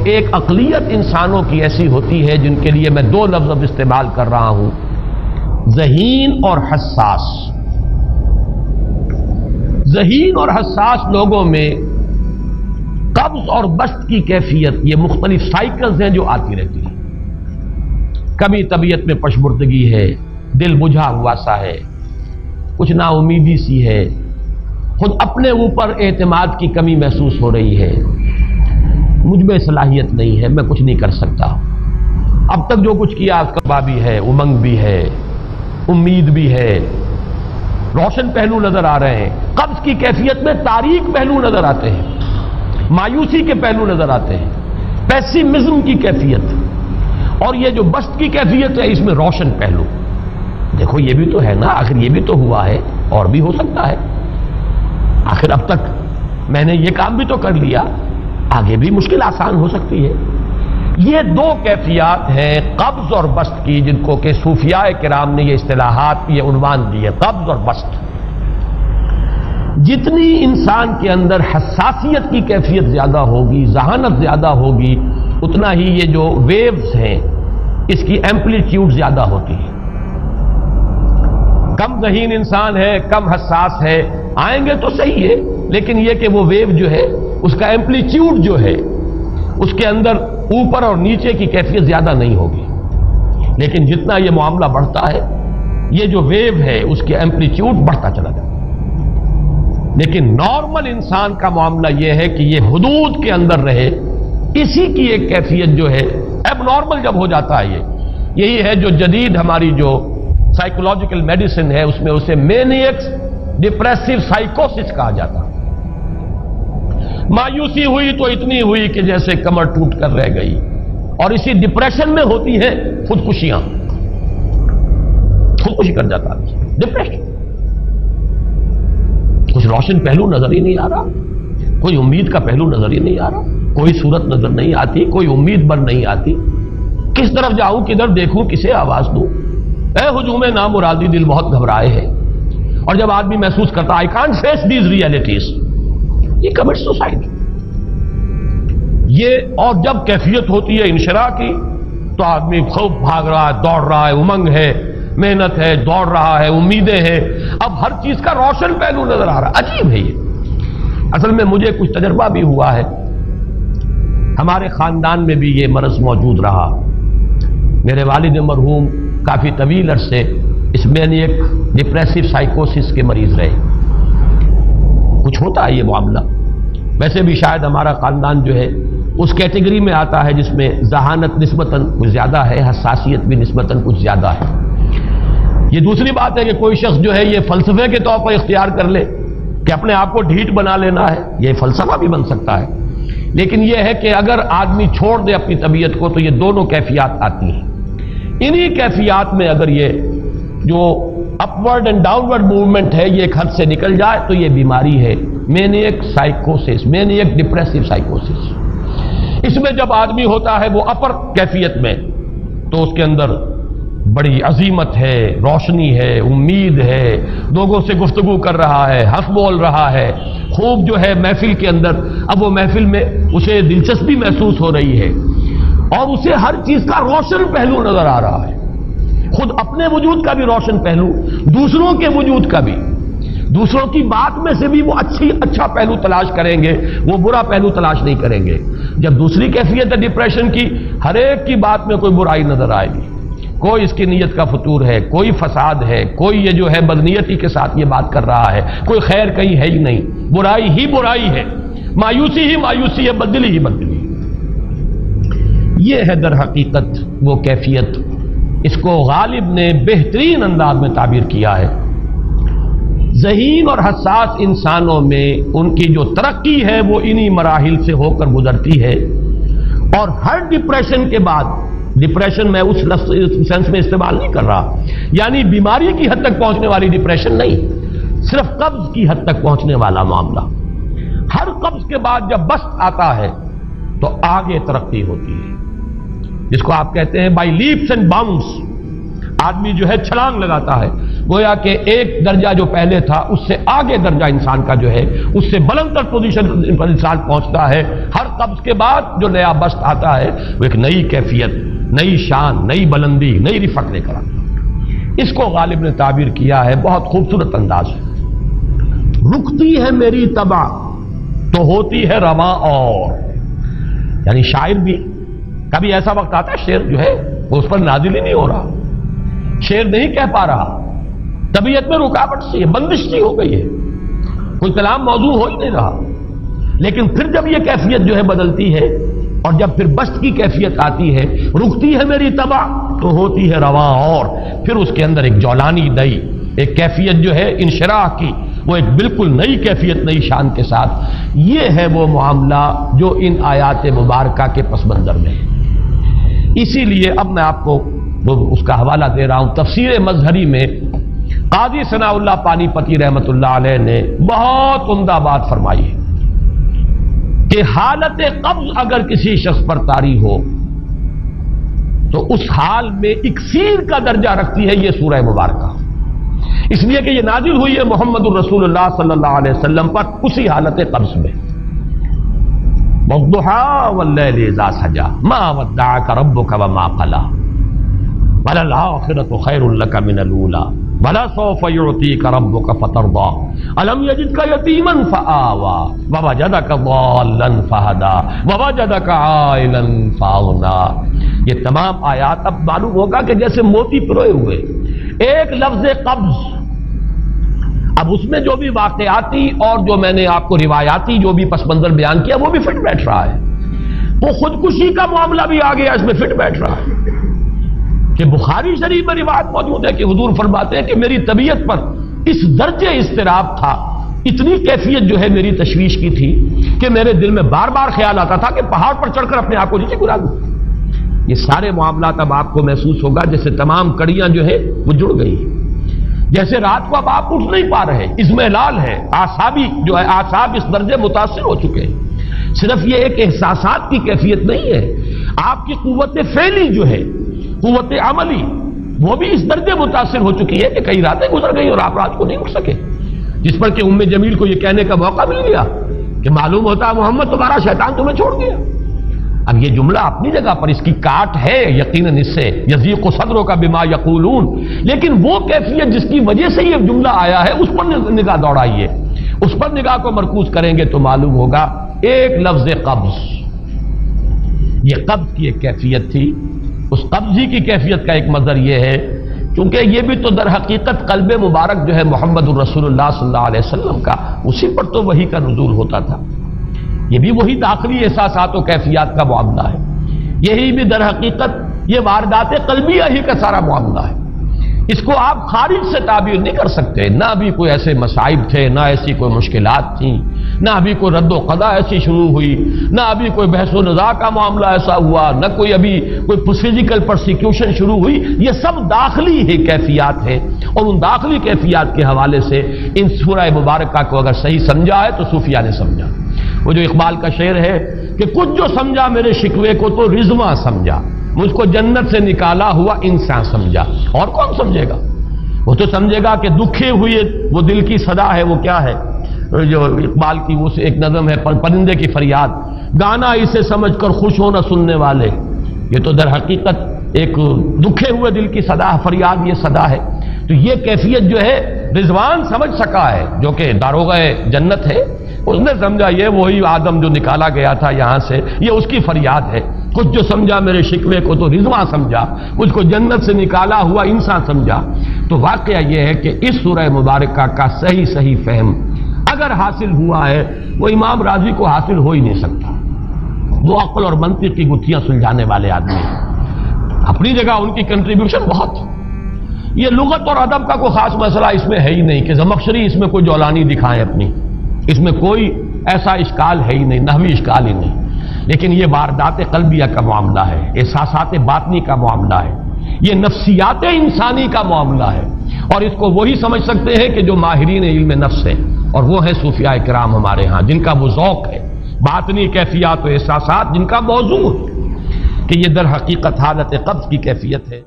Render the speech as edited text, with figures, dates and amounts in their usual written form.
ایک اقلیت انسانوں کی ایسی ہوتی ہے جن کے لیے میں دو لفظ اب استعمال کر رہا ہوں، ذہین اور حساس۔ ذہین اور حساس لوگوں میں قبض اور بسط کی کیفیت، یہ مختلف سائیکلز ہیں جو آتی رہتی ہیں۔ کبھی طبیعت میں پشبردگی ہے، دل بجھا ہوا سا ہے، کچھ نا امیدی سی ہے، خود اپنے اوپر اعتماد کی کمی محسوس ہو رہی ہے، مجھ میں صلاحیت نہیں ہے، میں کچھ نہیں کر سکتا، اب تک جو کچھ کیا اس کا بھی ہے، امنگ بھی ہے، امید بھی ہے، روشن پہلو نظر آ رہے ہیں۔ قبض کی کیفیت میں تاریک پہلو نظر آتے ہیں، مایوسی کے پہلو نظر آتے ہیں، پیسیمزم کی کیفیت، اور یہ جو بسط کی کیفیت ہے اس میں روشن پہلو۔ دیکھو یہ بھی تو ہے نا، آخر یہ بھی تو ہوا ہے، اور بھی ہو سکتا ہے، آخر اب تک میں نے یہ کام بھی تو کر لیا، آگے بھی مشکل آسان ہو سکتی ہے۔ یہ دو کیفیات ہیں قبض اور بسط کی، جن کو کہ صوفیاء کرام نے یہ اصطلاحات، یہ عنوان دیے، قبض اور بسط۔ جتنی انسان کے اندر حساسیت کی کیفیت زیادہ ہوگی، ذہانت زیادہ ہوگی، اتنا ہی یہ جو ویوز ہیں اس کی ایمپلیٹیوڈ زیادہ ہوتی ہے۔ کم ذہین انسان ہے، کم حساس ہے، آئیں گے تو صحیح ہے، لیکن یہ کہ وہ ویو جو ہے اس کا ایمپلیٹیوڈ جو ہے اس کے اندر اوپر اور نیچے کی کیفیت زیادہ نہیں ہوگی۔ لیکن جتنا یہ معاملہ بڑھتا ہے یہ جو ویو ہے اس کے ایمپلیٹیوڈ بڑھتا چلا جاتا ہے۔ لیکن نارمل انسان کا معاملہ یہ ہے کہ یہ حدود کے اندر رہے، اسی کی ایک کیفیت جو ہے اب نارمل جب ہو جاتا ہے، یہی ہے جو جدید ہماری جو سائیکولوجیکل میڈیسن ہے اس میں اسے مینیکس ڈپریسو سائیکوسس کہا جاتا ہے۔ مایوسی ہوئی تو اتنی ہوئی کہ جیسے کمر ٹوٹ کر رہ گئی، اور اسی ڈپریشن میں ہوتی ہیں خودکشیاں، خودکشی کر جاتا ہے ڈپریشن۔ کچھ روشن پہلو نظر ہی نہیں آ رہا، کوئی امید کا پہلو نظر ہی نہیں آ رہا، کوئی صورت نظر نہیں آتی، کوئی امید بن نہیں آتی، کس طرف جاؤں، کدھر دیکھوں، کسے آواز دوں، اے ہجوم نامرادی دل بہت گھبرائے ہے۔ اور جب آدمی محسوس کرتا I can't face these realities، یہ commits suicide۔ یہ اور جب کیفیت ہوتی ہے انشراح کی تو آدمی خوب بھاگ رہا ہے، دوڑ رہا ہے، امنگ ہے، محنت ہے، دوڑ رہا ہے، امیدیں ہیں، اب ہر چیز کا روشن پہلو نظر آ رہا ہے۔ عجیب ہے یہ، اصل میں مجھے کچھ تجربہ بھی ہوا ہے، ہمارے خاندان میں بھی یہ مرض موجود رہا۔ میرے والد مرحوم کافی طویل عرصے اس میں ایک ڈپریسو سائیکوسس کے مریض رہے۔ کچھ ہوتا ہے یہ معاملہ، ویسے بھی شاید ہمارا خاندان جو ہے اس کیٹیگری میں آتا ہے جس میں ذہانت نسبتاً کچھ زیادہ ہے، حساسیت بھی نسبتاً کچھ زیادہ ہے۔ یہ دوسری بات ہے کہ کوئی شخص جو ہے یہ فلسفے کے طور پر اختیار کر لے کہ اپنے آپ کو ڈھیٹ بنا لینا ہے، یہ فلسفہ بھی بن سکتا ہے، لیکن یہ ہے کہ اگر آدمی چھوڑ دے اپنی طبیعت کو تو یہ دونوں کیفیات آتی ہیں۔ انہی کیفیات میں اگر یہ جو اپورڈ اینڈ ڈاؤنورڈ موومنٹ ہے یہ ایک حد سے نکل جائے تو یہ بیماری ہے مینیک سائیکوسس، مینیک ڈپریسو سائیکوسس۔ اس میں جب آدمی ہوتا ہے وہ اپر کیفیت میں تو اس کے اندر بڑی عظیمت ہے، روشنی ہے، امید ہے، لوگوں سے گفتگو کر رہا ہے، ہنس بول رہا ہے، خوب جو ہے محفل کے اندر، اب وہ محفل میں اسے دلچسپی محسوس ہو رہی ہے اور اسے ہر چیز کا روشن پہلو نظر آ رہا ہے، خود اپنے وجود کا بھی روشن پہلو، دوسروں کے وجود کا بھی، دوسروں کی بات میں سے بھی وہ اچھا پہلو تلاش کریں گے، وہ برا پہلو تلاش نہیں کریں گے۔ جب دوسری کیفیت ہے ڈپریشن کی، ہر ایک کی بات میں کوئی برائی نظر آئے گی، کوئی اس کی نیت کا فطور ہے، کوئی فساد ہے، کوئی یہ جو ہے بدنیتی کے ساتھ یہ بات کر رہا ہے، کوئی خیر کہیں ہے ہی نہیں، برائی ہی برائی ہے، مایوسی ہی مایوسی ہے، بدلی ہی بدلی۔ یہ ہے در حقیقت وہ کیفیت، اس کو غالب نے بہترین انداز میں تعبیر کیا ہے۔ ذہین اور حساس انسانوں میں ان کی جو ترقی ہے وہ انہی مراحل سے ہو کر گزرتی ہے، اور ہر ڈپریشن کے بعد، ڈپریشن میں اس سینس میں استعمال نہیں کر رہا یعنی بیماری کی حد تک پہنچنے والی ڈپریشن نہیں، صرف قبض کی حد تک پہنچنے والا معاملہ۔ ہر قبض کے بعد جب بسط آتا ہے تو آگے ترقی ہوتی ہے، جس کو آپ کہتے ہیں بائی لیپس اینڈ باؤنڈس، آدمی جو ہے چھلانگ لگاتا ہے، گویا کہ ایک درجہ جو پہلے تھا اس سے آگے درجہ انسان کا جو ہے اس سے بلندر پوزیشن پر انسان پہنچتا ہے. ہر قبض کے بعد جو نیا بست آتا ہے وہ ایک نئی کیفیت، نئی شان، نئی بلندی، نئی رفعت لے کر آتا ہے. اس کو غالب نے تعبیر کیا ہے بہت خوبصورت انداز ہے. رکتی ہے میری طبع تو ہوتی ہے رواں اور. یعنی شاعر بھی کبھی ایسا وقت آتا ہے شعر جو ہے وہ اس پر نازل ہی نہیں ہو رہا، شعر نہیں کہہ پا رہا، طبیعت میں رکاوٹ سی ہے، بندش سی ہو گئی ہے، کوئی کلام موضوع ہو ہی نہیں رہا. لیکن پھر جب یہ کیفیت جو ہے بدلتی ہے اور جب پھر بست کی کیفیت آتی ہے، رکتی ہے میری طبع تو ہوتی ہے رواں اور، پھر اس کے اندر ایک جولانی نئی ایک کیفیت جو ہے انشراح کی، وہ ایک بالکل نئی کیفیت، نئی شان کے ساتھ. یہ ہے وہ معاملہ جو ان آیات مبارکہ کے پس منظر میں ہے. اسی لیے اب میں آپ کو اس کا حوالہ دے رہا ہوں. تفسیر مظہری میں قاضی ثناء اللہ پانی پتی رحمۃ اللہ علیہ نے بہت عمدہ بات فرمائی ہے کہ حالت قبض اگر کسی شخص پر طاری ہو تو اس حال میں اکسیر کا درجہ رکھتی ہے یہ سورہ مبارکہ، اس لیے کہ یہ نازل ہوئی ہے محمد الرسول اللہ صلی اللہ علیہ وسلم پر اسی حالت قبض میں. والضحى والليل اذا سجى ما ودعك ربك وما قلى وللآخرة خير لك من الأولى ولسوف يعطيك ربك فترضى ألم يجدك يتيما فآوى ووجدك ضالا فهدى ووجدك عائلا فأغنى. یہ تمام آیات اب معلوم ہوگا کہ جیسے موتی پروئے ہوئے ایک لفظ قبض، اب اس میں جو بھی واقعاتی اور جو میں نے آپ کو روایاتی جو بھی پس منظر بیان کیا وہ بھی فٹ بیٹھ رہا ہے. وہ خودکشی کا معاملہ بھی آ گیا، اس میں فٹ بیٹھ رہا ہے کہ بخاری شریف میں روایت موجود ہے کہ حضور فرماتے ہیں کہ میری طبیعت پر اس درجے اضطراب تھا، اتنی کیفیت جو ہے میری تشویش کی تھی کہ میرے دل میں بار بار خیال آتا تھا کہ پہاڑ پر چڑھ کر اپنے آپ کو نیچے گرا دوں. یہ سارے معاملات اب آپ کو محسوس ہوگا جیسے تمام کڑیاں جو ہے وہ جڑ گئی، جیسے رات کو اب آپ اٹھ نہیں پا رہے، اضمحلال ہے، اعصابی جو ہے اعصاب اس درجے متاثر ہو چکے ہیں. صرف یہ ایک احساسات کی کیفیت نہیں ہے، آپ کی قوت فعلی جو ہے، قوت عملی، وہ بھی اس درجے متاثر ہو چکی ہے کہ کئی راتیں گزر گئی اور آپ رات کو نہیں اٹھ سکے، جس پر کہ ام جمیل کو یہ کہنے کا موقع مل گیا کہ معلوم ہوتا ہے محمد تمہارا شیطان تمہیں چھوڑ گیا. اب یہ جملہ اپنی جگہ پر اس کی کاٹ ہے یقیناً اس سے یضیق صدروں کا بما یقولون، لیکن وہ کیفیت جس کی وجہ سے یہ جملہ آیا ہے اس پر نگاہ دوڑائیے، اس پر نگاہ کو مرکوز کریں گے تو معلوم ہوگا ایک لفظ قبض، یہ قبض کی ایک کیفیت تھی. اس قبضی کی کیفیت کا ایک مظہر یہ ہے کیونکہ یہ بھی تو در حقیقت قلب مبارک جو ہے محمد الرسول اللہ صلی اللہ علیہ وسلم کا، اسی پر تو وحی کا نزول ہوتا تھا. یہ بھی وہی داخلی احساسات و کیفیات کا معاملہ ہے، یہی بھی در حقیقت یہ واردات قلبیہ ہی کا سارا معاملہ ہے. اس کو آپ خارج سے تعبیر نہیں کر سکتے، نہ ابھی کوئی ایسے مصائب تھے، نہ ایسی کوئی مشکلات تھیں، نہ ابھی کوئی رد و قضا ایسی شروع ہوئی، نہ ابھی کوئی بحث و نزاع کا معاملہ ایسا ہوا، نہ کوئی ابھی کوئی فزیکل پرسیکیوشن شروع ہوئی. یہ سب داخلی ہی کیفیات ہیں اور ان داخلی کیفیات کے حوالے سے ان سورہ مبارکہ کو اگر صحیح سمجھا ہے تو صوفیہ نے سمجھا. وہ جو اقبال کا شعر ہے کہ کچھ جو سمجھا میرے شکوے کو تو رضواں سمجھا، مجھ کو جنت سے نکالا ہوا انسان سمجھا. اور کون سمجھے گا؟ وہ تو سمجھے گا کہ دکھے ہوئے وہ دل کی صدا ہے، وہ کیا ہے جو اقبال کی وہ ایک نظم ہے پرندے کی فریاد، گانا اسے سمجھ کر خوش ہونا سننے والے. یہ تو در حقیقت ایک دکھے ہوئے دل کی صدا فریاد، یہ صدا ہے. تو یہ کیفیت جو ہے رضوان سمجھ سکا ہے جو کہ داروغہ جنت ہے، اس نے سمجھا یہ وہی آدم جو نکالا گیا تھا یہاں سے، یہ اس کی فریاد ہے. کچھ جو سمجھا میرے شکوے کو تو رضواں سمجھا، مجھ کو جنت سے نکالا ہوا انسان سمجھا. تو واقعہ یہ ہے کہ اس سورہ مبارکہ کا صحیح فہم اگر حاصل ہوا ہے وہ امام راضی کو حاصل ہو ہی نہیں سکتا. وہ عقل اور منطق کی گتھیاں سلجھانے والے آدمی ہیں، اپنی جگہ ان کی کنٹریبیوشن بہت. یہ لغت اور ادب کا کوئی خاص مسئلہ اس میں ہے ہی نہیں کہ زمخشری اس میں کوئی جولانی دکھائیں اپنی، اس میں کوئی ایسا اشکال ہے ہی نہیں، نحوی اشکال ہی نہیں. لیکن یہ واردات قلبیہ کا معاملہ ہے، احساسات باطنی کا معاملہ ہے، یہ نفسیات انسانی کا معاملہ ہے. اور اس کو وہی سمجھ سکتے ہیں کہ جو ماہرین علم نفس ہیں، اور وہ ہیں صوفیاء کرام ہمارے ہاں، جن کا وہ ذوق ہے باطنی کیفیات و احساسات، جن کا موضوع ہے کہ یہ در حقیقت حالت قبض کی کیفیت ہے.